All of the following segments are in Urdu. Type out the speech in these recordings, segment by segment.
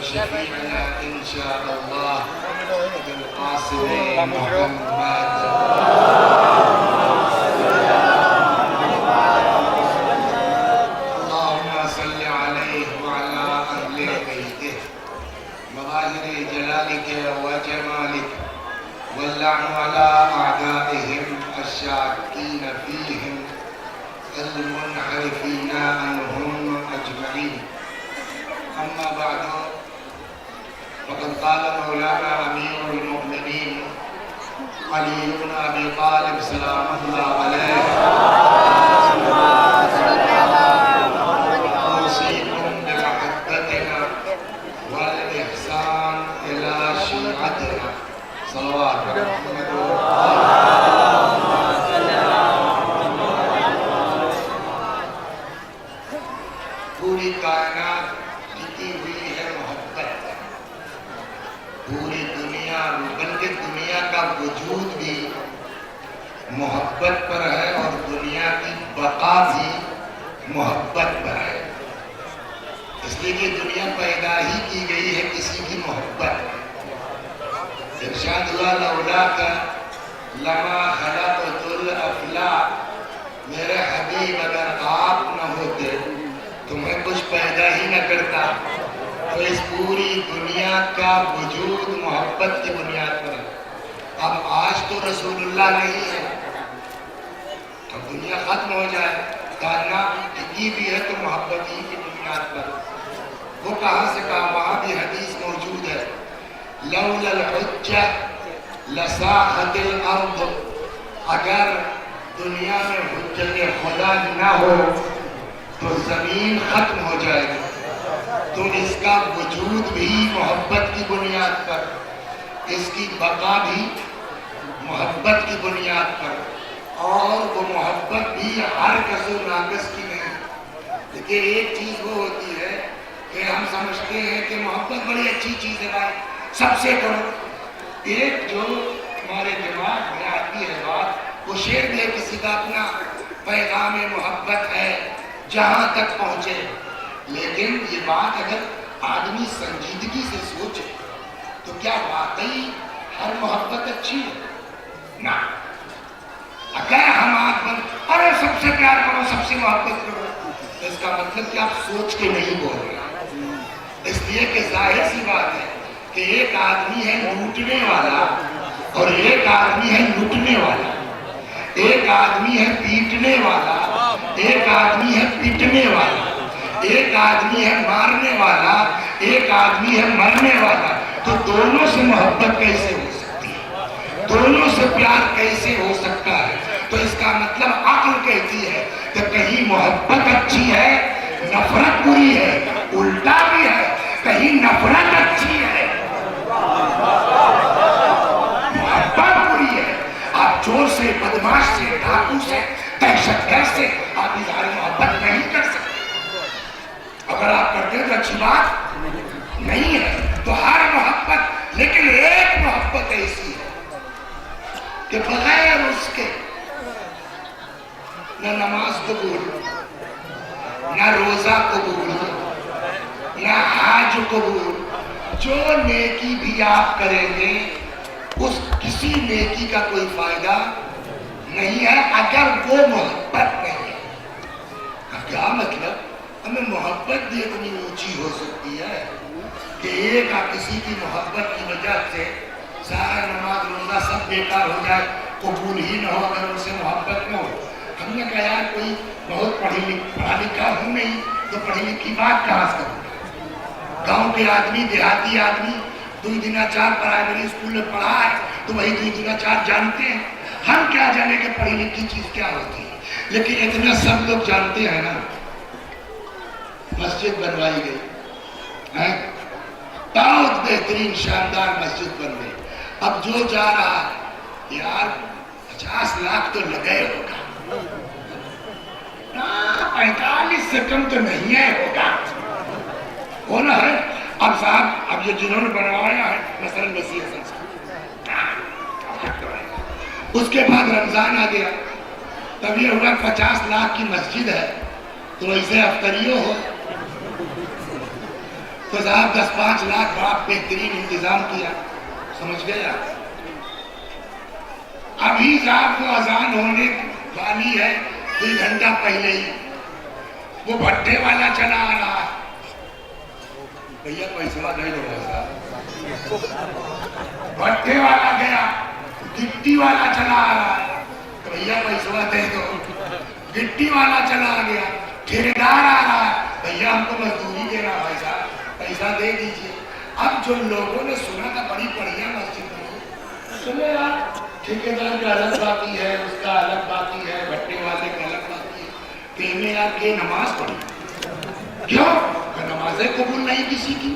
وشفيعنا إن شاء الله بالقاسم محمد. اللهم صل عليه وعلى أهل بيته مظاهر جلالك وجمالك، واللعن على أعدائهم الشاكين فيهم المنحرفين عنهم أجمعين. أما بعد، فقد قال مولانا أمير المؤمنين علي بن أبي طالب سلام الله عليه: أوصيكم بمحبتنا والإحسان إلى شيعتنا. صلوات محمد. پوری کائنات ٹکی ہوئی ہے محبت پر. پوری دنیا، بلکہ دنیا کا وجود بھی محبت پر ہے اور دنیا کی بقا بھی محبت پر ہے. اس لیے کہ دنیا پیدا ہی کی گئی ہے کسی کی محبت. ارشاد ہوا: لولاک لما خلقت الافلاک. میرے حبیب اگر آپ نہ ہوتے تو میں کچھ پیدا ہی نہ کرتا. تو اس پوری دنیا کا وجود محبت کی بنیاد پر ہے. اب آج تو رسول اللہ نہیں ہے، اب دنیا ختم ہو جائے، کائنات ٹکی بھی ہے تو محبت ہی کی بنیاد پر. وہ کہاں سے کہا؟ وہاں بھی حدیث موجود ہے: لولا الحجہ لساخت الارض. اگر دنیا میں حجت خدا نہ ہو تو زمین ختم ہو جائے گی. تو اس کا وجود بھی محبت کی بنیاد پر، اس کی بقا بھی محبت کی بنیاد پر، اور وہ محبت بھی ہر کس و ناقص کی نہیں. لیکن ایک چیز وہ ہوتی ہے کہ ہم سمجھتے ہیں کہ محبت بڑی اچھی چیز ہے بھائی، سب سے کرو. ایک جو ہمارے دماغ میں آتی ہے بات، وہ شعر بھی ہے کسی کا اپنا: پیغام محبت ہے جہاں تک پہنچے. لیکن یہ بات اگر آدمی سنجیدگی سے سوچے تو کیا واقعی ہر محبت اچھی ہے؟ نہ. اگر ہم آنکھ بند ارے سب سے پیار کرو، سب سے محبت کرو، تو اس کا مطلب کہ آپ سوچ کے نہیں بول رہے. اس لیے کہ ظاہر سی بات ہے کہ ایک آدمی ہے لوٹنے والا اور ایک آدمی ہے لوٹنے والا. ایک آدمی ہے پیٹنے والا، ایک آدمی ہے پیٹنے والا. ایک آدمی ہے مارنے والا، ایک آدمی ہے مرنے والا. تو دونوں سے محبت کیسے ہو سکتی ہے؟ دونوں سے پیار کیسے ہو سکتا ہے؟ تو اس کا مطلب عقل کہتی ہے کہ کہیں محبت اچھی ہے، نفرت بری ہے. الٹا بھی ہے، کہیں نفرت اچھی ہے، محبت بری ہے. آپ چور سے، بدماش سے، ڈاکو سے، دہشت گرد سے آپ اظہار محبت نہیں کر سکتے. اگر آپ کرتے ہیں تو اچھی بات نہیں ہے. تو ہر محبت، لیکن ایک محبت ایسی ہے کہ بغیر اس کے نہ نماز قبول، نہ روزہ قبول، نہ حج قبول. جو نیکی بھی آپ کریں گے اس کسی نیکی کا کوئی فائدہ نہیں ہے اگر وہ محبت نہیں ہے. اب کیا مطلب؟ ہمیں محبت بھی اتنی اونچی ہو سکتی ہے کہ ایک کسی کی محبت کی وجہ سے سارا نماز روزہ سب بیکار ہو جائے، قبول ہی نہ ہو اگر ان سے محبت نہ ہو. ہم نے کہا یار کوئی بہت پڑھا لکھا ہوں نہیں تو پڑھی لکھی بات کہاں سے کروں؟ گاؤں کے آدمی، دیہاتی آدمی 2 دنا 4 پرائمری اسکول میں پڑھا ہے تو وہی 2 دنا 4 جانتے ہیں. ہم کیا جانے کہ پڑھی لکھی چیز کیا ہوتی ہے؟ لیکن اتنا سب لوگ جانتے ہیں نا. مسجد بنوائی گئی، بہت بہترین شاندار مسجد بن گئی. اب جو جا رہا ہے یار 50 لاکھ تو لگے ہوگا، 45 سے کم تو نہیں ہے ہوگا، ہونا ہے. اب صاحب اب یہ جنہوں نے بنوایا ہے مثلا وسیع حسن صاحب، اس کے بعد رمضان آ گیا، تب یہ ہوا 50 لاکھ کی مسجد ہے تو ایسے افطریوں ہو. تو صاحب 10-5 لاکھ بڑا بہترین انتظام کیا، سمجھ گیا؟ ابھی صاحب کو اذان ہونے والی ہے، 2 گھنٹہ پہلے ہی وہ بھٹے والا چلا آ رہا ہے، بھیا پیسہ دے دو صاحب، بھٹے والا گیا، گٹی والا چلا آ رہا ہے، بھیا پیسہ دے دو، گٹی والا چلا آ گیا، ٹھیکیدار آ رہا ہے، بھیا ہم کو مزدوری دینا بھائی صاحب، پیسہ دے دیجئے۔ اب جو لوگوں نے سنا تھا بڑی بڑھیا مسجد میں، سنے یار ٹھیکیدار کا الگ باقی ہے، اس کا الگ باقی ہے، بھٹے والے کا الگ باقی ہے، پیمے یار کے نماز پڑھی، کیوں؟ کہ نمازیں قبول نہیں کسی کی،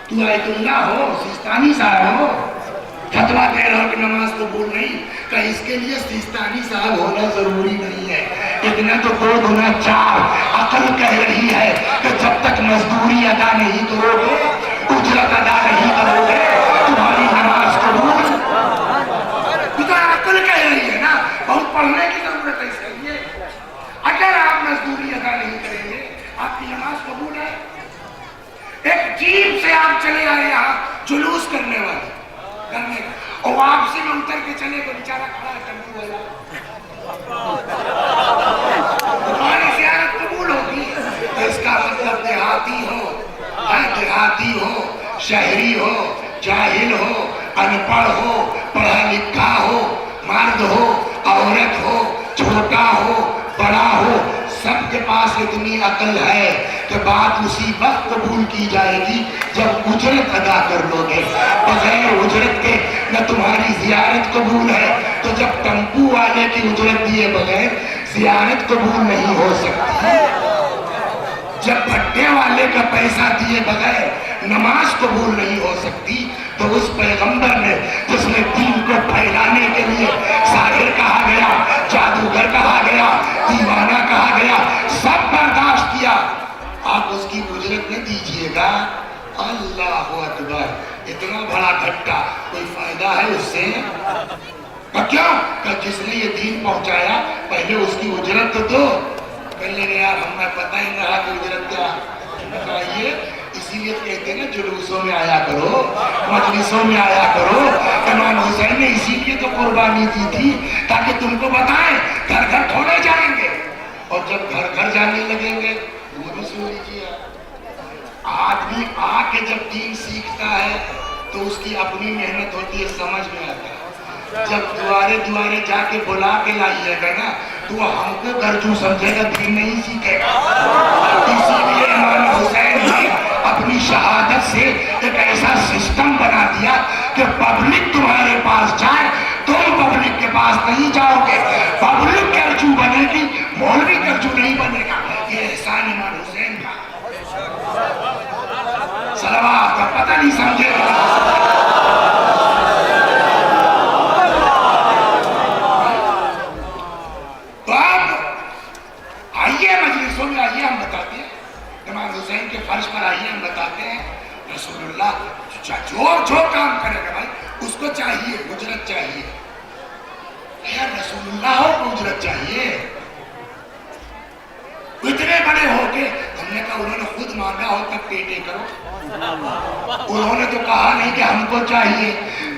تو آیت اللہ ہو، سیستانی صاحب ہو، فتویٰ دے رہا ہو کہ نماز قبول نہیں، کہ اس کے لیے سیستانی صاحب ہونا ضروری نہیں ہے، اتنا تو 2 گنا 4 عقل کہہ رہی ہے کہ جب تک مزدوری ادا نہیں کرو گے، اجرت ادا نہیں کرو گے، تمہاری نماز قبول، اتنا عقل کہہ رہی ہے نا، بہت پڑھنے کی ضرورت ہے اس کے لیے، اگر آپ مزدوری ادا نہیں کریں گے آپ کی نماز قبول ہے۔ ایک جیب سے آپ چلے آئے یہاں جلوس کرنے والے اور واپسی میں اتر کے چلے تو بیچارہ کھڑا ہے ٹیمپو والا، تمہاری زیارت قبول ہوگی؟ تو اس کا مطلب دیہاتی ہو، شہری ہو، جاہل ہو، ان پڑھ ہو، پڑھا لکھا ہو، مرد ہو، عورت ہو، چھوٹا ہو، بڑا ہو، سب کے پاس اتنی عقل ہے کہ بات اسی وقت قبول کی جائے گی جب اجرت ادا کر لو گے، بغیر اجرت کے نہ تمہاری زیارت قبول ہے، تو جب ٹیمپو والے کی اجرت دیے بغیر زیارت قبول نہیں ہو سکتی، جب بھٹے والے کا پیسہ دیے بغیر نماز قبول نہیں ہو سکتی، تو اس پیغمبر نے جس نے دین کو پھیلانے کے لیے ساحر کہا گیا، جادوگر کہا گیا، دیوانہ کہا گیا، سب برداشت کیا، آپ اس کی اجرت نہ دیجئے گا؟ اللہ اکبر، اتنا بڑا گھٹا، کوئی فائدہ ہے اس سے؟ کیوں؟ کہ جس نے یہ دین پہنچایا پہلے اس کی اجرت تو دو، کہنے گے یار ہمیں پتہ ہی نہ رہا کہ اجرت کیا بتائیے، اسی لیے کہتے ہیں نا جلوسوں میں آیا کرو، مجلسوں میں آیا کرو، امام حسین نے اسی لیے تو قربانی دی تھی تاکہ تم کو بتائیں، گھر گھر تھوڑے جائیں گے، اور جب گھر گھر جانے لگیں گے وہ بھی سن لیجیے، آدمی آ کے جب دین سیکھتا ہے تو اس کی اپنی محنت ہوتی ہے، سمجھ میں آتا ہے، جب دوارے دوارے جا کے بلا کے لائیے گا نا تو وہ ہم کو گرجو سمجھے گا، دین نہیں سیکھے گا، اسی لیے امام حسین نے اپنی شہادت سے ایک ایسا سسٹم بنا دیا کہ پبلک تمہارے پاس جائے، تم پبلک کے پاس نہیں جاؤ گے، پبلک گرجو بنے گی، مولوی گرجو نہیں بنے گا، یہ احسان امام حسین کا، صلوات کا پتہ نہیں سمجھے گا۔ تو اب آئیے مجلسوں میں آئیے، ہم بتاتے ہیں امام حسین کے فرش پر آئیے، ہم بتاتے ہیں رسول اللہ جو کام کرے گا بھائی اس کو چاہیے، اجرت چاہیے، یار رسول اللہ ہو کو اجرت چاہیے، اتنے بڑے ہو کے ہم نے کہا انہوں نے خود مانگا ہو تب ٹیٹے کرو، انہوں نے تو کہا نہیں کہ ہم کو چاہیے،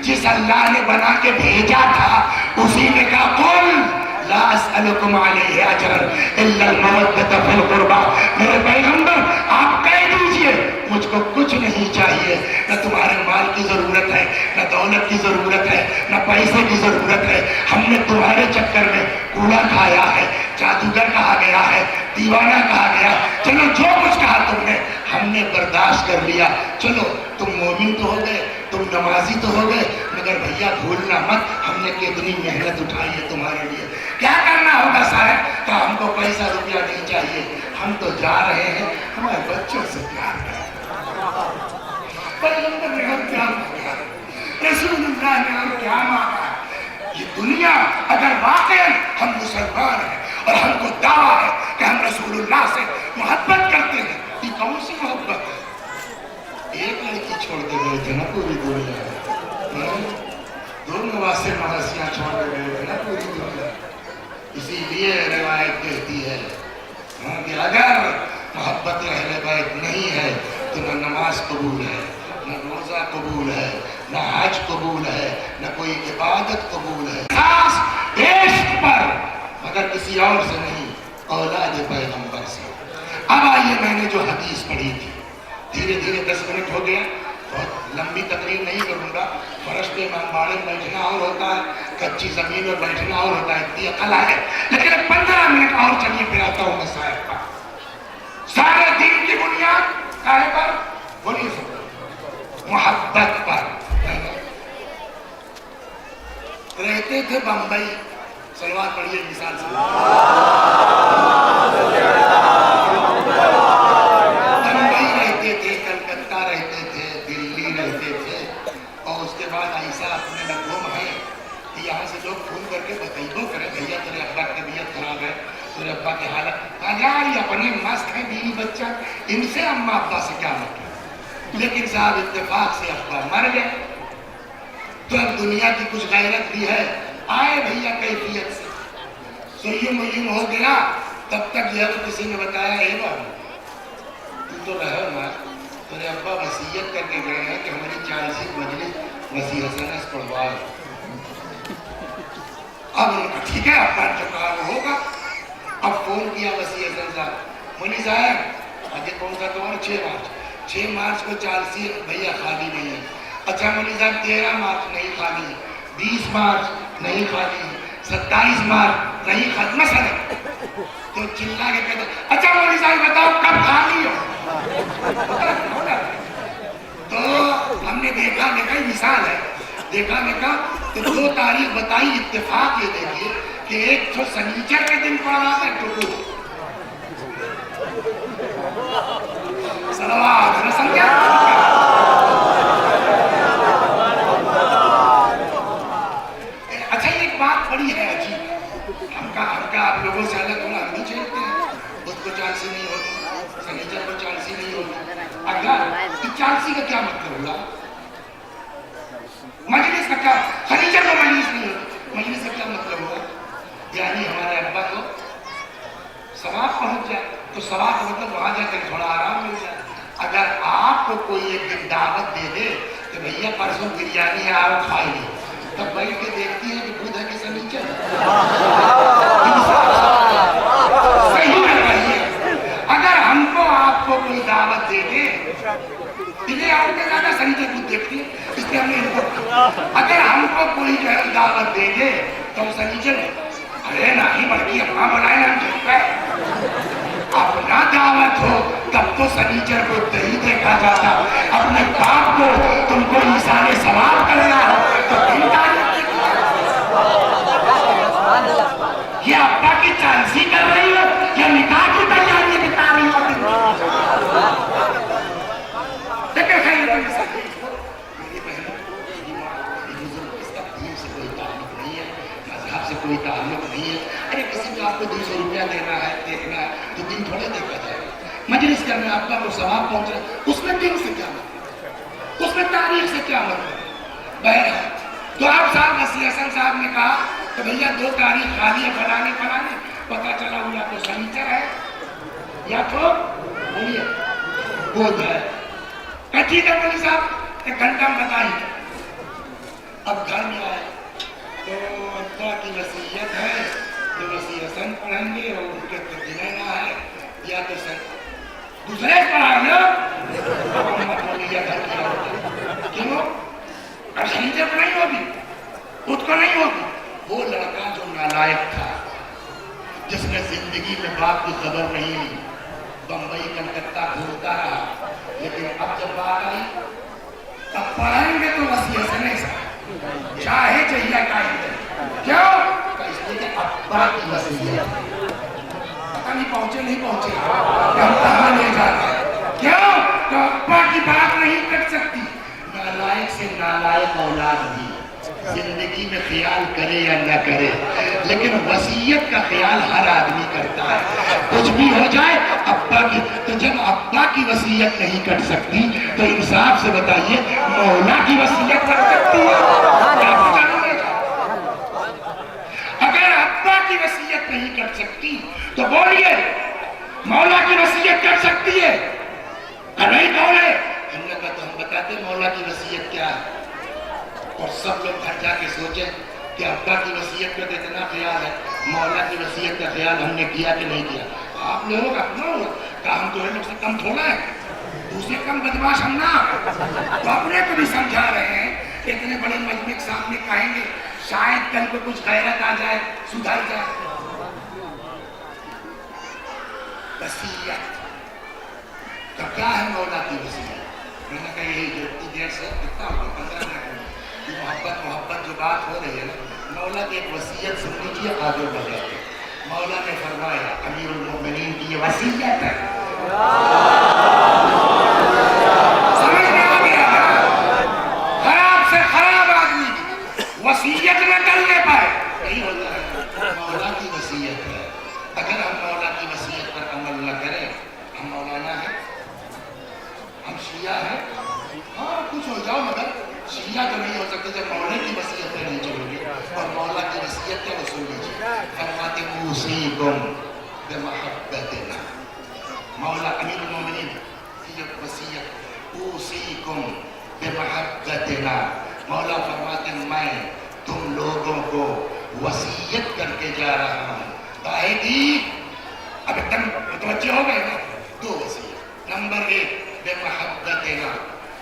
جس اللہ نے بنا کے بھیجا تھا اسی نے کہا قل لا اسألکم علیہ اجرا الا المودۃ فی القربى، میرے پیغمبر آپ کہہ دیجئے مجھ کو کچھ نہیں چاہیے، نہ تمہارے مال کی ضرورت ہے، نہ دولت کی ضرورت ہے، نہ پیسے کی ضرورت ہے، ہم نے تمہارے چکر میں کوڑا کھایا ہے، جادوگر کہا گیا ہے، دیوانہ کہا گیا، چلو جو کچھ کہا تم نے ہم نے برداشت کر لیا، چلو تم مومن تو ہو گئے، تم نمازی تو ہو گئے، مگر بھیا بھولنا مت ہم نے کتنی محنت اٹھائی ہے تمہارے لیے، کیا کرنا ہوگا صاحب؟ کہ ہم کو پیسہ روپیہ نہیں چاہیے، ہم تو جا رہے ہیں ہمارے بچوں سے پیار کریں، پیغمبر نے ہم کیا مانگا، رسول اللہ نے ہم کیا مانگا، یہ دنیا اگر واقعا ہم مسلمان ہیں اور ہم کو دعویٰ ہے کہ ہم رسول اللہ سے محبت کرتے ہیں، یہ کون سی محبت ہے؟ ایک لڑکی چھوڑ کے گئے تھے نا پوری دنیا، دونوں واسطے مراسیاں چھوڑ کے گئے تھے نا پوری دنیا، اسی لیے روایت کہتی ہے کہ اگر محبت اہل بیت نہیں ہے تو نہ نماز قبول ہے، نہ روزہ قبول ہے، نہ حج قبول ہے، نہ کوئی عبادت قبول ہے. خاص عشق پر، مگر کسی اور سے نہیں، اولاد پیغمبر سے. اب آئیے، میں نے جو حدیث پڑھی تھی، دھیرے دھیرے 10 منٹ ہو گیا، بہت لمبی تقریر نہیں کروں گا. فرش پہ امام بیٹھنا اور ہوتا ہے، کچی زمین پر بیٹھنا اور ہوتا ہے، اتنی عقل ہے. لیکن 15 منٹ اور چلیے پھر آتا ہوں مسائل پر. سارے دین کی بنیاد کاہے پر؟ بولیے سب، محبت پر. رہتے تھے بمبئی، سلوات پڑھیے مثال سے، بمبئی رہتے تھے، کلکتہ رہتے تھے، دلی رہتے تھے، اور اس کے بعد ایسا اپنے میں گم ہے کہ یہاں سے لوگ فون کر کے بتائیبو کرے، بھیا تیرے ابا کی طبیعت خراب ہے، تیرے ابا کی حالت، یار یہ اپنے مست ہیں بیوی بچہ، ان سے اماں ابا سے کیا مطلب. لیکن صاحب اتفاق سے ابا مر گئے، تو اب دنیا کی کچھ غیرت بھی ہے. آئے بھیا کیفیت سے، سیم ہو گیا. تب تک یہ کسی نے بتایا، اے بابا تو رہو نا، تیرے ابا وصیت کر کے گئے ہیں کہ ہماری 40 مجلس وسیع حسن پڑھوا لو. اب ان کا ٹھیک ہے، ابا جو کہا وہ ہوگا. اب فون کیا وسیع حسن صاحب، منی صاحب آج کون سا تمہارا 6 مارچ کو 40 بھیا خالی نہیں ہے. اچھا منی صاحب 13 مارچ نہیں خالی ہے، 20 مارچ نہیں خالی ہے، 27 مارچ نہیں خالی، مثلا. تو چلا کے کہتے اچھا مولی صاحب بتاؤ کب خالی ہو. تو ہم نے دیکھا مثال ہے، دیکھا تو 2 تاریخ بتائی. اتفاق یہ دیکھیے کہ ایک تو سنیچر کے دن پڑ رہا تھا، ٹکو صلوات رسل کیا. اچھا ایک بات بڑی ہے عجیب، ہم کا آپ لوگوں سے الگ ہونا ہم نہیں چاہتے ہیں. بدھ کو 40 نہیں ہوتی، سنیچر کو 40 نہیں ہوتی. اگر 40 کا کیا مطلب ہوا؟ مجلس کا کیا؟ سنیچر کو مجلس نہیں ہوتی، مجلس کا کیا مطلب ہوا؟ یعنی ہمارے ابا کو ثواب پہنچ جائے. تو ثواب مطلب وہاں جا کر تھوڑا آرام مل جائے. اگر آپ کو کوئی ایک دن دعوت دے دے کہ بھیا پرسوں بریانی ہے آؤ کھائیے، تب بیٹھ کے دیکھتی ہے کہ بدھ ہے کہ سنیچر. صحیح ہے. اگر ہم کو آپ کو کوئی دعوت دے دے، انہیں آپ کے زیادہ سنیچر بدھ دیکھتی ہے، اس لیے ہم نے اگر ہم کو کوئی دعوت دے دے تو ہم سنیچر ارے نہیں بلکہ اپنا بنائے ہم جھوٹا ہے. اپنا دعوت ہو تب تو سنیچر کو دہی دیکھا جاتا. اپنے باپ کو تم کو مثال ثواب کرنا ہو تو دن تاریخ دیکھا. یہ ابا کی 40 کر رہی ہو یا نکاح کی تیاری بتا رہی ہو؟ دیکھیں خیر میری بہن اس کا دین سے کوئی تعلق نہیں ہے، مذہب سے کوئی تعلق نہیں ہے. ارے کسی کو آپ کو 200 روپیہ دینا ہے دیکھنا ہے تو دن تھوڑے دیکھا جائے. مجلس کرنا ابا کو ثواب پہنچ رہا ہے، اس میں دن سے کیا مطلب، اس میں تاریخ سے کیا مطلب. بہرحال تو آپ صاحب وسیع حسن صاحب نے کہا کہ بھیا 2 تاریخ خالی ہے فلانے، پتہ چلا ہوا یا تو سنیچر ہے یا تو بولیے بدھ ہے. ٹھیک ہے مولی صاحب 1 گھنٹہ میں بتائیے. اب گھر میں آئے تو ابا کی وصیت ہے تو وسیع حسن پڑھیں گے اور ان کے ترجمہ ہے یا تو دوسرے پڑھا لو. محمد مولیہ گھر کیا ہوتا کیوں؟ اور سنیچر کو نہیں ہوگی، خود کو نہیں ہوگی. وہ لڑکا جو نالائق تھا، جس نے زندگی میں باپ کی خبر نہیں لی، بمبئی کلکتہ گھومتا رہا، لیکن اب جب بات آئی اب پڑھائیں گے تو وسیع حسن چاہے چاہیے کیوں؟ اس لیے کہ ابا کی وصیت. پتہ نہیں پہنچے نہیں پہنچے ہم کہاں لے جاتے. کیوں؟ تو ابا کی بات نہیں کر سکتی. نالائق سے نالائق اولاد بھی زندگی میں خیال کرے یا نہ کرے، لیکن وصیت کا خیال ہر آدمی کرتا ہے. کچھ بھی ہو جائے ابا کی، تو جب ابا کی وصیت نہیں کر سکتی تو انصاف سے بتائیے مولا کی وصیت کر سکتی ہے؟ اگر ابا کی وصیت نہیں کر سکتی تو بولیے مولا کی وصیت کر سکتی ہے؟ نہیں کون ہے؟ ہم نے کہا تو ہم بتاتے مولا کی وصیت کیا ہے. اور سب لوگ گھر جا کے سوچیں کہ ابا کی وصیت پہ اتنا خیال ہے, مولا کی وصیت کا خیال ہم نے کیا کہ نہیں کیا. آپ لوگوں کا اپنا ہو کہ ہم تو لوگ سے کم تھوڑا ہے, دوسرے کم بدماش ہم نہ, تو اپنے کو بھی سمجھا رہے ہیں کہ اتنے بڑے مجمع کے سامنے کہیں گے شاید کل کو کچھ غیرت آ جائے, سدھر جائے. وصیت تو کیا ہے مولا کی وصیت؟ میں نے کہا یہی جو اتنی دیر سے کتنا ہوگا 15 منٹ کی محبت جو بات ہو رہی ہے نا, مولا کی ایک وصیت سن لیجیے آگے بڑھ جاتے. مولا نے فرمایا امیر المومنین کی یہ وصیت ہے. سمجھ میں آ گیا نا؟ خراب سے خراب آدمی کی وصیت نہ ٹلنے پائے نہیں ہوتا ہے. مولا کی وصیت ہے. اگر ہم مولا کی وصیت پر عمل نہ کریں ہم مولانا ہیں, ہم شیعہ ہیں. ہاں کچھ ہو جاؤ مگر شیعہ تو نہیں ہو سکتے جب مولا کی وصیت پہ نہیں چلو گے. اور مولا کی وصیت کیا وصول لیجیے, فرماتے اوصیکم بمحبتنا. مولا امیر المومنین کی جو وصیت اوصیکم بمحبتنا, مولا فرماتے میں تم لوگوں کو وصیت کر کے جا رہا ہوں. کاہے کی؟ اب ایک دم متوجہ ہو گئے نا. 2 وصیت. نمبر 1 بمحبتنا,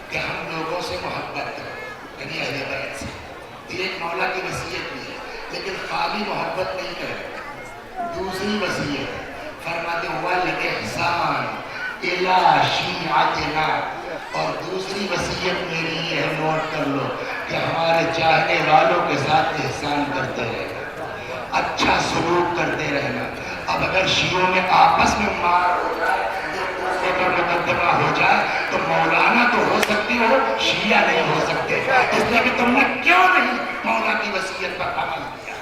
کہ ہم لوگوں سے محبت کرو, یعنی اہل بیت سے. ایک مولا کی وصیت بھی ہے لیکن خالی محبت نہیں کرے. دوسری وصیت فرماتے والاحسان الی شیعتنا, اور دوسری وصیت میری یہ ہے, نوٹ کر لو, کہ ہمارے چاہنے والوں کے ساتھ احسان کرتے رہنا, اچھا سلوک کرتے رہنا. اب اگر شیعوں میں آپس میں مار ہو جائے, ایک دوسرے پر مقدمہ ہو جائے, تو مولانا تو ہو سکتے ہو, شیعہ نہیں ہو سکتے. اس لیے کہ تم نے کیوں نہیں مولا کی وصیت پر عمل کیا.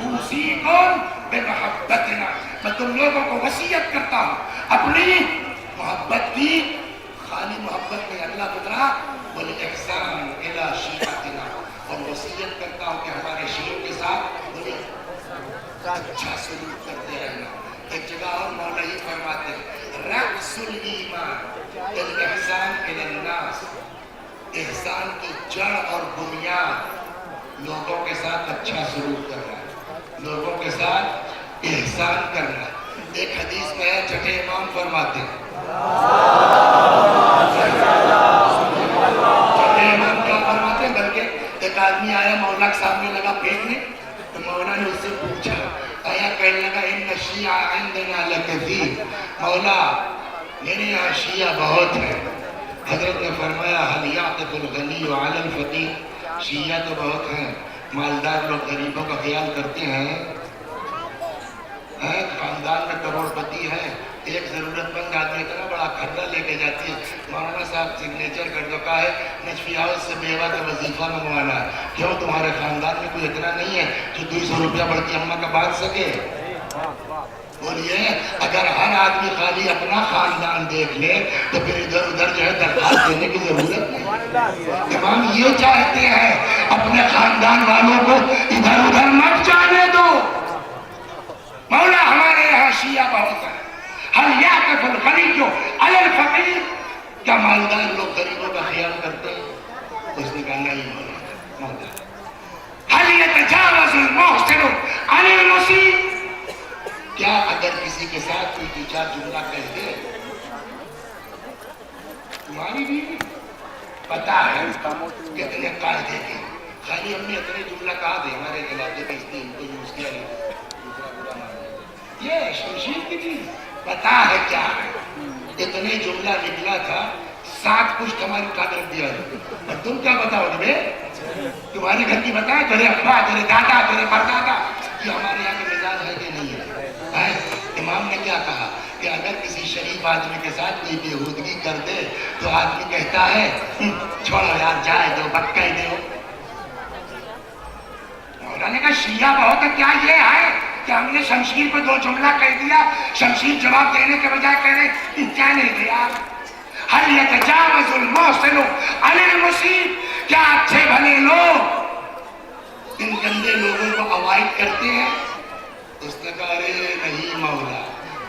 اوصیکم بمحبتنا, میں تم لوگوں کو وصیت کرتا ہوں اپنی محبت کی. خالی محبت میں اللہ بترا والاحسان الی شیعتنا, اور وصیت کرتا ہوں کہ ہمارے شیعوں کے ساتھ اچھا سلوک کرتے رہنا. ایک جگہ اور مولا ہی فرماتے ہیں رأس الایمان الاحسان الی الناس, احسان کی جڑ اور بنیاد لوگوں کے ساتھ اچھا سلوک کرنا, لوگوں کے ساتھ احسان کرنا. ایک حدیث میں ہے چھٹے امام فرماتے ہیں, چھٹے امام کیا فرماتے ہیں, بلکہ ایک آدمی آیا مولا کے سامنے لگا پھینکنے, تو مولا نے اس سے پوچھا, آیا کہنے لگا ان شیعہ عندنا لکثیر, مولا میرے یہاں شیعہ بہت ہیں. حضرت نے فرمایا حل یعطف الغنی علی الفقیر, شیعہ تو بہت ہیں, مالدار لوگ غریبوں کا خیال کرتے ہیں. خاندان میں کروڑ پتی ہے, ایک ضرورت مند آدمی اتنا بڑا کھرا لے کے جاتی ہے, مولانا صاحب سگنیچر کر دو, کہا ہے نجفی ہاؤس سے بیوہ کا وظیفہ منگوانا ہے. کیوں تمہارے خاندان میں کوئی اتنا نہیں ہے جو 200 روپیہ بڑھتی اماں کا باندھ سکے؟ بولیے اگر ہر آدمی خالی اپنا خاندان دیکھ لے تو پھر ادھر ادھر جو ہے درخواست دینے کی ضرورت نہیں. امام یہ چاہتے ہیں اپنے خاندان والوں کو ادھر ادھر مت جانے دو. مولا ہمارے یہاں شیعہ بہت ہیں, حل یعطف الغنی علی الفقیر, کیا مالدار لوگ غریبوں کا خیال کرتے ہیں؟ اس نے کہا نہیں مولا. حل یتجاوز المحسن عن المسیء, کیا اگر کسی کے ساتھ کوئی 2-4 جملہ کہہ دے, تمہاری بھی پتا ہے کتنے قاعدے کے, خالی ہم نے اتنے جملہ کہا دے ہمارے علاقے میں, اس نے ان کو یوز کیا نہیں, یہ شمشیر کی چیز پتا ہے کیا ہے. اتنے جملہ نکلا تھا, 7 پشت ہماری اٹھا کر دیا ہے, اور تم کیا بتاؤ گے؟ تمہارے گھر کی بتائے, تیرے ابا, تیرے دادا, تیرے پردادا, یہ ہمارے یہاں کے مزاج ہے کہ نہیں ہے. امام نے کیا کہا کہ اگر کسی شریف آدمی کے ساتھ کوئی بےہودگی کر دے تو آدمی کہتا ہے چھوڑو یار جائے دو, بکا ہی دو. مولانا نے کہا شیعہ بہت ہے, کیا یہ ہے کہ ہم نے شمشیر پہ 2 جملہ کہہ دیا, شمشیر جواب دینے کے بجائے کہہ رہے کیا نہیں دیا. حل یتجاوز المحسن علی المسیء, کیا اچھے بھلے لوگ ان گندے لوگوں کو اوائڈ کرتے ہیں؟ اس نے کہا ارے نہیں مولا,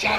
4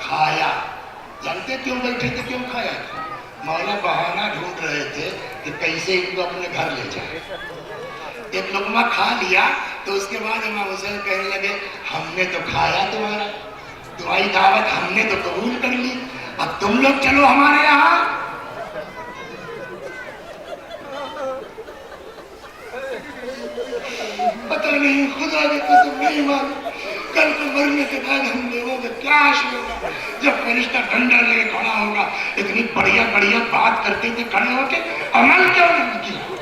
کھایا. جانتے کیوں بیٹھے تھے, کیوں کھایا تھا؟ مولا بہانہ ڈھونڈ رہے تھے کہ کیسے ان کو اپنے گھر لے جائے. ایک لقمہ کھا لیا تو اس کے بعد امام حسین کہنے لگے ہم نے تو کھایا تمہارا, تمہاری دعوت ہم نے تو قبول کر لی, اب تم لوگ چلو ہمارے یہاں. پتہ نہیں, خدا کی قسم نہیں معلوم کل کو مرنے کے بعد ہم لوگوں کا کیا حشر ہوگا. جب فرشتہ ڈنڈا لے کے کھڑا ہوگا, اتنی بڑھیا بڑھیا بات کرتے تھے کھڑے ہو کے, عمل کیوں نہیں کیا؟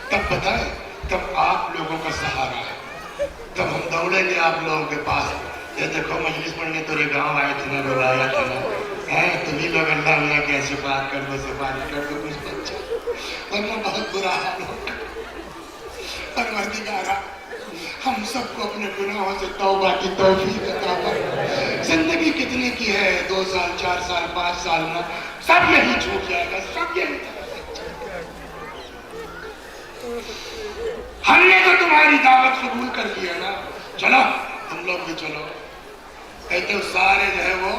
تب بتائیں, تب آپ لوگوں کا سہارا ہے, تب ہم دوڑیں گے آپ لوگوں کے پاس. یہ دیکھو مجلس پڑھنے تیرے گاؤں آئے تھے نا, بلایا تھا نا, تمہیں لوگ اللہ اللہ کے سفارش کر دو, سفارش کر دو, کچھ اچھا, ورنہ بہت برا حال ہوگا. پروردگارا ہم سب کو اپنے گناہوں سے توبہ کی توفیق عطا فرما. زندگی کتنے کی ہے, 2 سال 4 سال 5 سال میں سب یہی چھوٹ جائے گا, سب یہی. ہم نے تو تمہاری دعوت قبول کر لیا نا, چلو تم لوگ بھی چلو. کہتے ہو سارے جو ہے وہ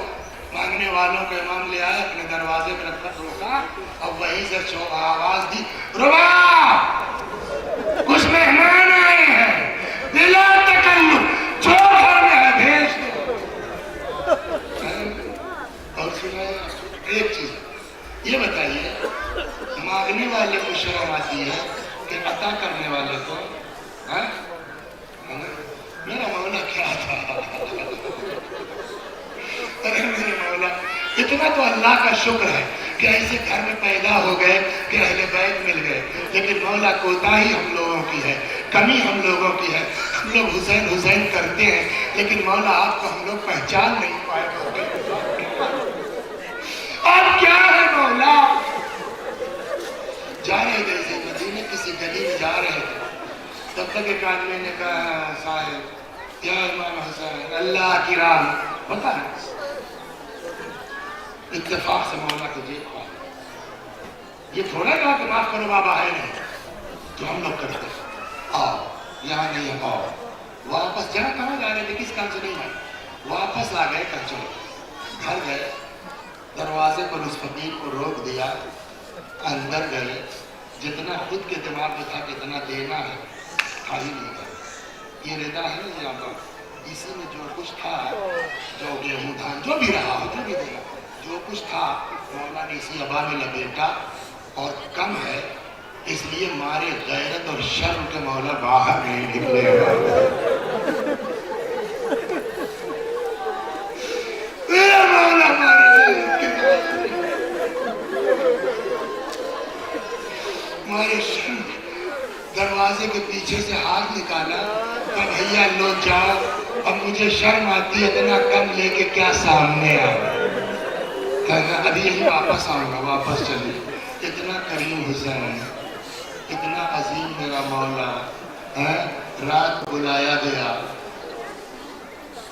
مانگنے والوں کو امام لے آئے, اپنے دروازے میں رکھا, روکا, اور وہیں سے آواز دی, ربا کچھ مہمان آئے ہیں, بلا تکلف جو گھر میں ہے بھیج دو. اور سنائے ایک چیز یہ بتائیے, مانگنے والے کو شرم آتی ہے کہ عطا کرنے والے کو؟ میرا مولا کیا تھا, ارے میرے مولا, اتنا تو اللہ کا شکر ہے کہ ایسے گھر میں پیدا ہو گئے کہ اہل بیت مل گئے. لیکن مولا کوتاہی ہم لوگوں کی ہے, کمی ہم لوگوں کی ہے. ہم لوگ حسین حسین کرتے ہیں, لیکن مولا آپ کو ہم لوگ پہچان نہیں پائے. اب کیا ہے مولا, جا رہے تھے اسے مدینے کسی گلی میں جا رہے تھے, تب تک ایک آدمی نے کہا صاحب یا امام حسین اللہ کی راہ, پتہ ہے اتفاق سے مولا کو دیکھ پا, یہ تھوڑا کہا کہ معاف کرو بابا ہے نہیں, تو ہم لوگ کرتے آؤ یہاں نہیں آؤ. واپس جہاں کہاں جا رہے تھے, کس کام سے نہیں آئے, واپس آ گئے, کر چلو گھر گئے, دروازے پر اس فقیر کو روک دیا, اندر گئے, جتنا خود کے دماغ میں تھا کتنا دینا ہے خالی نہیں گئے. یہ ردا ہے نا یہاں پر, اسی میں جو کچھ تھا, جو گیہوں دھان جو بھی رہا ہو, جو بھی دینا, جو کچھ تھا مولا نے اسی ابا میں لپیٹا. اور کم ہے اس لیے مارے غیرت اور شرم کے مولا باہر نہیں نکلے گا. میرا مولا مارے شرم, دروازے کے پیچھے سے ہاتھ نکالا, کہ بھیا لو جاؤ, اب مجھے شرم آتی ہے, اتنا کم لے کے کیا سامنے آؤ, ابھی یہی واپس آؤں گا, واپس چلیے. اتنا کریم حسین, اتنا عظیم میرا مولا, رات بلایا گیا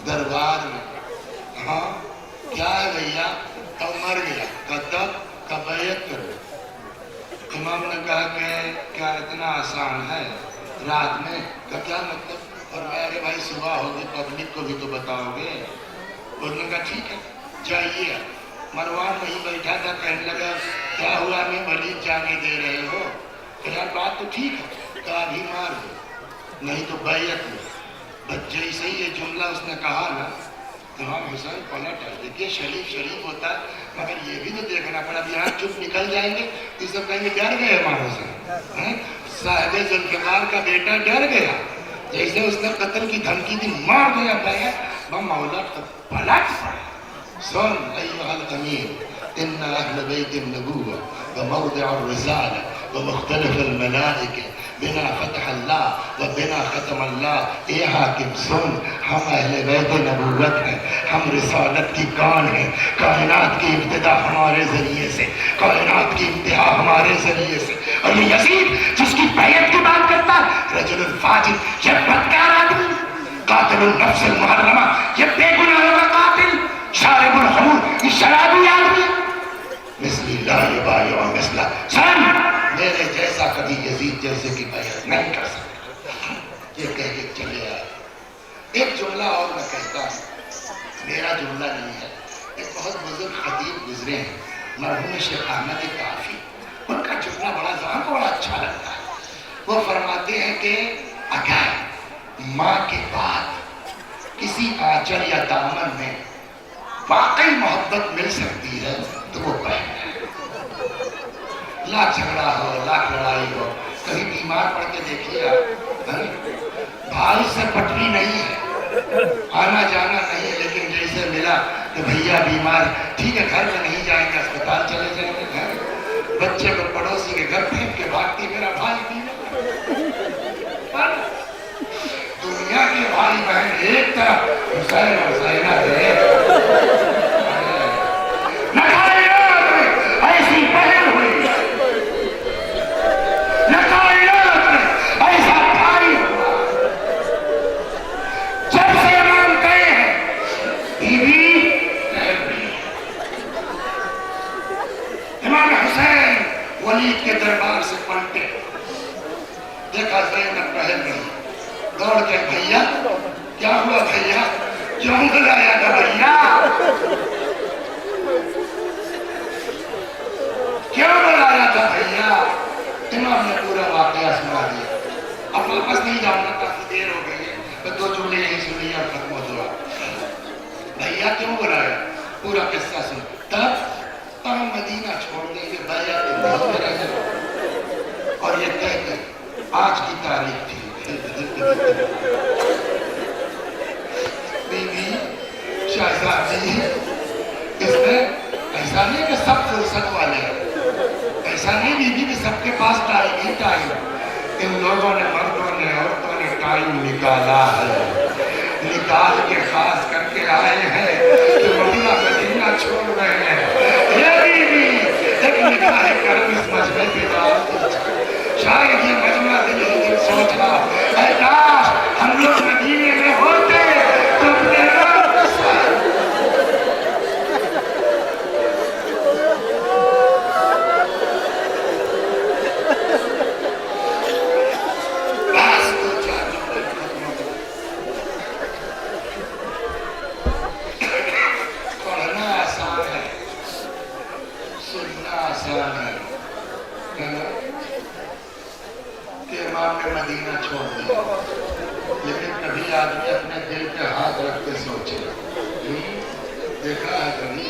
دربار میں, ہاں کیا ہے بھیا, تو مر گیا, کب بیعت کرو. امام نے کہا کہ کیا اتنا آسان ہے رات میں, کا کیا مطلب, اور میرے بھائی صبح ہوگی پبلک کو بھی تو بتاؤ گے. انہوں نے کہا ٹھیک ہے جائیے. مروان وہیں بیٹھا تھا, کہنے لگا کیا ہوا, میں ولید جانے دے رہے ہو, کہ یار بات تو ٹھیک ہے, کہا ابھی مار دو نہیں تو بیعت میں. بس جیسے ہی یہ جملہ اس نے کہا نا, امام حسین پلٹ ہے. دیکھیے شریف ہوتا ہے, مگر یہ بھی تو دیکھنا پڑا. اب یہاں چپ نکل جائیں گے تو سب کہیں گے ڈر گئے امام حسین, صاحب ذوالفقار کا بیٹا ڈر گیا, جیسے اس نے قتل کی دھمکی دی, مار دیا بیعت. مولا پلٹ پڑا. سن ایھا الامیر ان اہل بیت النبوة وموضع الرسالة ومختلف الملائکہ بنا فتح اللہ و بنا ختم اللہ. اے حاکم سن, ہم اہل بیت نبوت ہیں, ہم رسالت کی کان ہیں. کائنات کی ابتدا ہمارے ذریعے سے, کائنات کی انتہا ہمارے ذریعے سے. اور یہ یزید جس کی بیعت کی بات کرتا ہے, رجل الفاجر, یہ بدکار آدمی, قاتل النفس المحرمہ, یہ بے گناہوں کا قاتل, شارب الخمور, یہ شرابی آدمی, مثل لا یبایع مثلہ. سن, میرے جیسا کبھی یزید جیسے کی بیعت نہیں کر سکتا. یہ کہہ کے چلے آئے. ایک جملہ اور میں کہتا ہوں, میرا جملہ نہیں ہے، ایک بہت بزرگ خطیب گزرے ہیں مرحوم شیخ احمد کافی، ان کا جملہ بڑا زبان کو بڑا اچھا لگتا ہے. وہ فرماتے ہیں کہ اگر ماں کے بعد کسی آنچل یا دامن میں واقعی محبت مل سکتی ہے تو وہ بہن ہے. لاکھ جھگڑا ہو، لاکھ لڑائی ہو، کبھی بیمار پڑ کے دیکھیے آپ، بھائی سے پٹری نہیں ہے، آنا جانا نہیں ہے، لیکن جیسے ملا کہ بھیا بیمار، ٹھیک ہے گھر میں نہیں جائیں گے، اسپتال چلے جائیں گے. گھر بچے کو پڑوسی کے گھر پھینک کے بھاگتی میرا بھائی بیمار. دنیا کے بھائی بہن ایک طرف، حسین اور زینب ہے. ایسی بہن ہوئی، ایسا بھائی ہوا. جب سے امام گئے ہیں بیوی امام حسین ولید کے دربار سے پلٹے، دیکھا زینب پہل رہی، دوڑ کے بھیا کیا ہوا بھیا، کیوں بلایا تھا بھیا، کیوں بلایا تھا بھیا. امام نے پورا واقعہ سنا دیا. اب واپس نہیں جاؤں گا، کافی دیر ہو گئی ہے، میں 2 جملے یہی سنی اور ختم ہو دعا. بھیا کیوں بلایا، پورا قصہ سن. تب مدینہ چھوڑ دیں گے بیعت نہیں کریں گے، اور یہ کہہ کے آج کی تاریخ تھی. بیوی شہزادی، اس میں ایسا نہیں کہ سب فرصت والے ہیں، ایسا نہیں بیوی کہ سب کے پاس ٹائم ہی ٹائم. ان لوگوں نے، مردوں نے، عورتوں نے ٹائم نکالا ہے، نکال کے خاص کر کے آئے ہیں کہ مدینہ چھوڑ رہے ہیں. یہ بیوی ایک نگاہ کرم اس مجمع پہ ڈال. شاید یہ مجمع دل ہی دل سوچ رہا، اے کاش ہم لوگ مدینے میں ہوتے تو اپنے رب کے ساتھ. پڑھنا آسان ہے، سننا آسان ہے کہ امام نے مدینہ چھوڑ دیا. لیکن کبھی آدمی اپنے دل پہ ہاتھ رکھ کے سوچے، دیکھا ہے کبھی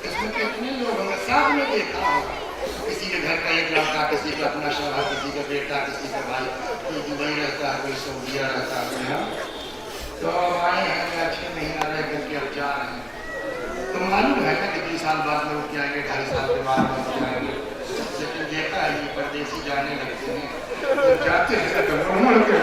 اس میں کتنے لوگ ہوں گے، سب نے دیکھا ہوگا. کسی کے گھر کا ایک لڑکا، کسی کا اپنا شوہر، کسی کا بیٹا، کسی کا بھائی، کوئی دبئی رہتا ہے، کوئی سعودیہ رہتا ہے. تو آئے ہیں 6 مہینہ رہ کر کے اب جا رہے ہیں. تو معلوم ہے نا کہ 20 سال بعد لوگ کے آئیں گے، 2.5 سال کے بعد لوگ کے آئیں گے. لیکن دیکھا ہے یہ پردیسی جانے لگتے ہیں، جب جاتے ہیں تو مڑ کے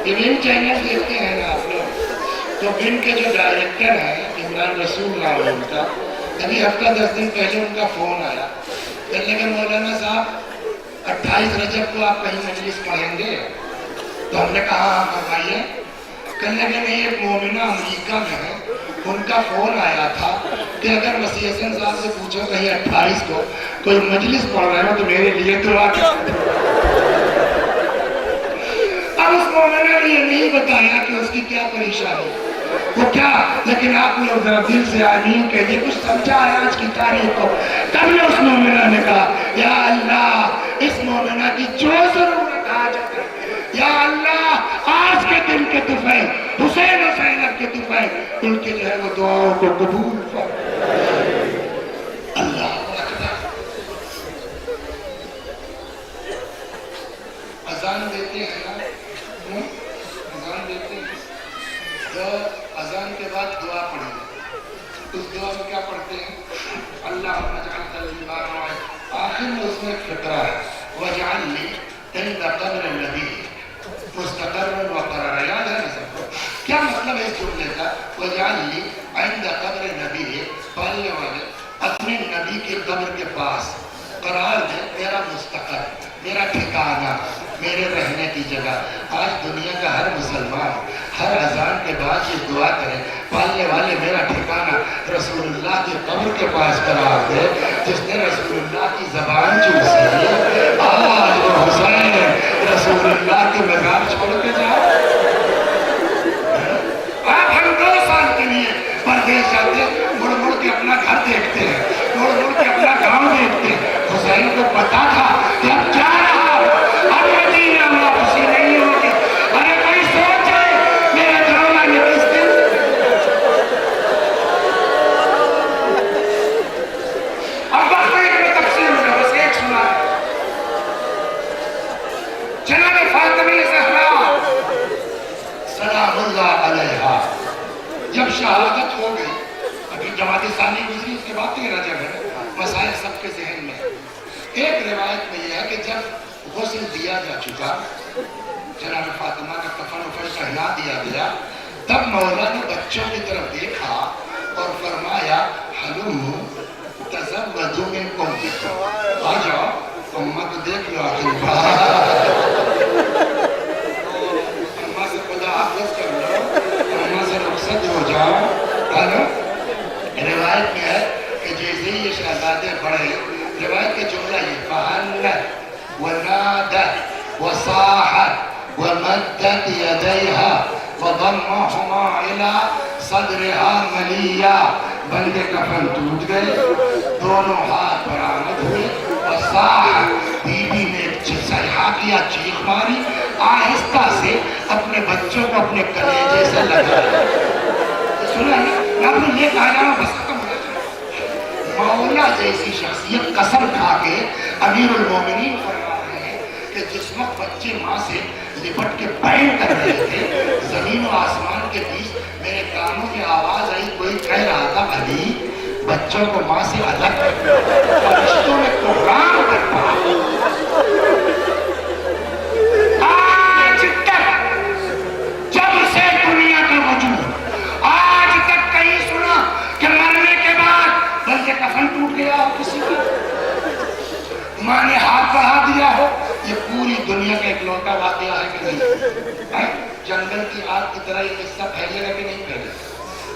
ون چینل دیکھتے ہیں نا آپ لوگ، تو ون کے جو ڈائریکٹر ہیں عمران رسول نام ہے ان کا، ابھی ہفتہ 10 دن پہلے ان کا فون آیا، کہنے لگے مولانا صاحب 28 رجب کو آپ کہیں مجلس پڑھیں گے؟ تو ہم نے کہا ہاں فرمائیے. کہنے لگے نہیں، ایک مومنہ امریکہ میں ہے، ان کا فون آیا تھا کہ اگر مسیح حسن صاحب سے پوچھو کہیں 28 کو کوئی مجلس پڑھ رہے ہو تو میرے لیے دعا کریں. اب اس مومنہ نے یہ نہیں بتایا کہ اس کی کیا پریشانی، وہ کیا، لیکن آپ لوگ ذرا دل سے آمین کہیے، کچھ سمجھا ہے آج کی تاریخ کو. تب نے اس مومنہ نے کہا یا اللہ اس مومنہ کی جو ضرورت حاجت ہے، یا اللہ آج کے دن کے طفیل حسین و زینب کے طفیل ان کے جو ہے وہ دعاؤں کو قبول فرما. اللہ اکبر. اذان دیتے ہیں نا، اذان دیتے ہیں تو اذان کے بعد دعا پڑھیں. اس دعا میں کیا پڑھتے ہیں؟ اللهم اجعل قلبي معه. آخر میں اس میں ایک فقرہ ہے وَاجْعَلْ لِي عِنْدَ قَبْرِ النَّبِيِّ مُسْتَقَرًّا وَقَرَارًا. یاد ہے نا سب کو؟ کیا مطلب ہے اس جملے کا؟ وَاجْعَلْ لِي عِنْدَ قَبْرِ النَّبِيِّ، پالنے والے اپنے نبی کے قبر کے پاس قرار دے، میرا مستقر، میرا ٹھکانہ، میرے رہنے کی جگہ. آج دنیا کا ہر مسلمان ہر اذان کے بعد یہ دعا کرے، پالنے والے میرا ٹھکانہ رسول اللہ کی قبر کے پاس قرار دے. جس نے رسول اللہ کی زبان چوسی ہے آج وہ حسین رسول اللہ کے مزار چھوڑ کے جائے. آپ ہم 2 سال کے لیے پردیس جاتے ہیں، مڑ مڑ کے اپنا گھر دیکھتے ہیں، مڑ مڑ کے اپنا گاؤں دیکھتے ہیں. حسین کو پتا تھا کہ اب کیا رہا، اب مدینہ واپسی نہیں ہوگی. ارے کوئی سوچے میرا جانا یہ کس دن. اب وقت میں تقسیم ہے، بس ایک سنا جناب فاطمہ زہرا سلام اللہ علیہا جب شہادت ہو گئی. ابھی جماعت ثانی گزری، اس کے بعد 13 جگہ مسائل سب کے ذہن میں. ایک روایت میں یہ ہے کہ جب غسل دیا جا چکا، جناب فاطمہ کا کفن وفن پہنا دیا گیا، تب مولا نے بچوں کی طرف دیکھا اور فرمایا حلوم تزودوا من قومکم، آ جاؤ اماں کو دیکھ لو آخر بار، اماں سے خدا حافظ کر لو، اماں سے رخصت ہو جاؤ. روایت میں ہے کہ جیسے ہی یہ شہزادے بڑھے، روایت کا جملہ یہ فَحَنَّتْ وَنَادَتْ وَصَاحَتْ وَمَدَّتْ يَدَيْهَا وَضَمَّهُمَا إِلَىٰ صَدْرِهَا مَلِيًّا. بندے کفن ٹوٹ گئے، دونوں ہاتھ برآمد ہوئے. وَصَاحَتْ، بی بی نے صیحہ کیا، چیخ ماری، آہستہ سے اپنے بچوں کو اپنے کلیجے سے لگایا. سنا ہے میں آپ نے یہ کہا جانا بس ختم ہو جائے. مولا جیسی شخصیت قسم کھا کے امیر المومنین فرما رہے ہیں کہ جس وقت بچے ماں سے لپٹ کے بین کر رہے تھے، زمین و آسمان کے بیچ میرے کانوں میں آواز آئی، کوئی کہہ رہا تھا علی بچوں کو ماں سے الگ فرشتوں میں پروگرام کرتا. آج تک جب سے دنیا کا وجود، آج تک کہیں سنا کہ مرنے کے بعد بلکہ کفن ٹوٹ گیا ہو کسی کا، ماں نے ہاتھ بڑھا دیا ہو. یہ پوری دنیا کا اکلوتا واقعہ ہے کہ نہیں؟ جنگل کی آگ کی طرح یہ قصہ پھیلے گا کہ نہیں پھیلے گا؟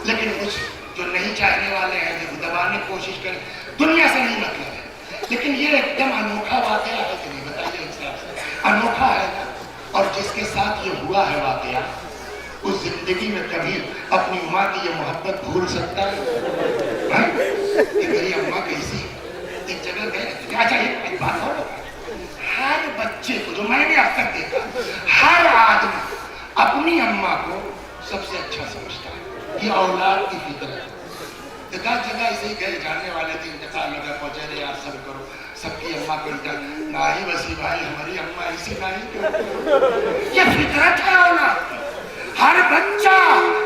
لیکن کچھ جو نہیں چاہنے والے ہیں، جو دبانے کی کوشش کریں، دنیا سے نہیں مطلب ہے. لیکن یہ ایک دم انوکھا واقعہ ہے کہ نہیں؟ بتائیے انصاف سے. انوکھا ہے نا. اور جس کے ساتھ یہ ہوا ہے واقعہ، اس زندگی میں کبھی اپنی ماں کی یہ محبت بھول سکتا ہے؟ کہ میری اماں کیسی ایک جگہ گئے. اچھا ایک بات اور، ہر بچے کو جو میں نے اب تک دیکھا، ہر آدمی اپنی اماں کو سب سے اچھا سمجھتا ہے. یہ اولاد کی فطرت ہے. جگہ جگہ ایسے ہی گئے جانے والے تھے، انتقال لگا پہنچے رہے یار سب کرو، سب کی اماں کو الٹا نہیں وسیع بھائی ہماری اماں ایسی نہیں کیوں. یہ فطرت ہے اولاد. ہر بچہ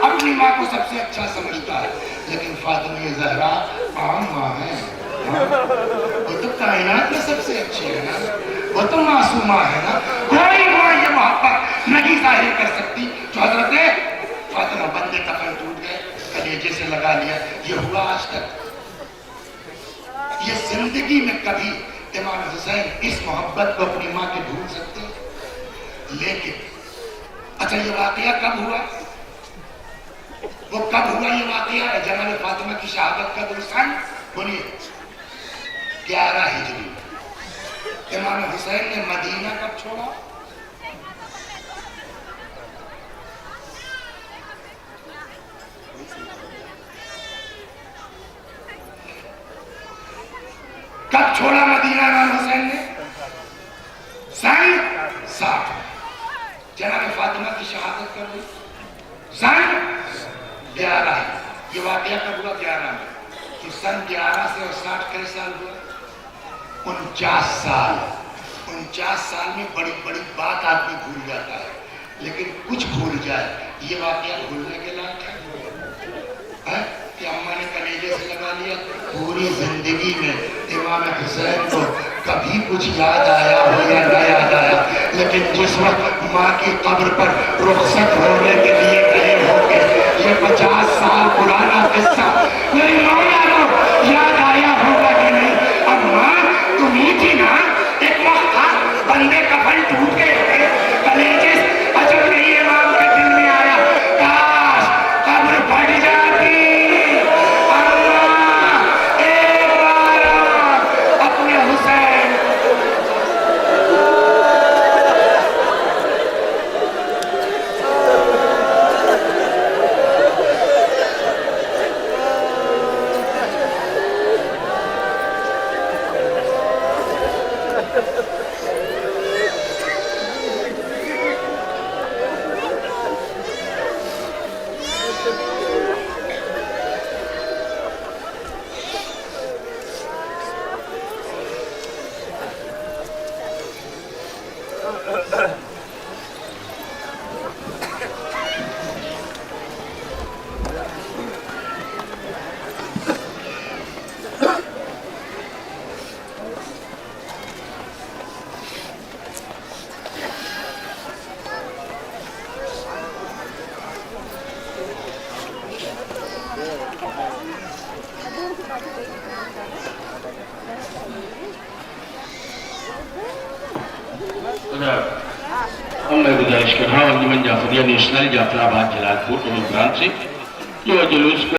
اپنی ماں کو سب سے اچھا سمجھتا ہے. لیکن فاطمہ زہرا عام ماں ہے، وہ تو کائنات میں سب سے اچھی ہے نا، وہ تو معصومہ ہے نا. کوئی ماں یہ محبت نہیں ظاہر کر سکتی جو حضرت فاطمہ. بندے کفن ٹوٹ گئے، کلیجے سے لگا لیا. یہ ہوا آج تک. یہ زندگی میں کبھی امام حسین اس محبت کو اپنی ماں کے بھول سکتے ہیں؟ لیکن اچھا یہ واقعہ کب ہوا؟ وہ کب ہوا یہ واقعہ؟ جناب فاطمہ کی شہادت کا درسان بولیے 11 ہجری. امام حسین نے مدینہ کب چھوڑا؟ کب چھوڑا مدینہ امام حسین نے؟ سن 60. جناب فاطمہ کی شہادت کب ہوئی؟ سن 11. یہ واقعہ کب ہوا؟ 11 میں. تو سن 11 سے اور 60 کئی سال ہوا؟ 49 سال. 49 سال میں بڑی بڑی بات آدمی بھول جاتا ہے، لیکن کچھ بھول جائے یہ واقعہ بھولنے کے لائق ہے کہ اماں نے کلیجے سے لگا لیا پوری زندگی میں امام حسین کو کبھی کچھ یاد آیا ہو یا نہ یاد آیا، لیکن جس وقت ماں کی قبر پر رخصت ہونے کے لیے گئے ہو کے یہ 50 سال پرانا قصہ میری مولا کو یاد آیا ہوگا کہ نہیں؟ اب ماں تم ہی تھی نا ایک وقت تھا بندے کفن ٹوٹ گئے تھے کلیجے اجب نہیں امام کے دل میں آیا کاش قبر پھٹ جاتی اللہ ایک بار اپنے حسین میں گزارش کر رہا ہوں انجمن جعفریہ نیشنل جعفر آباد جلال پور کے برانچ سے جو جلوس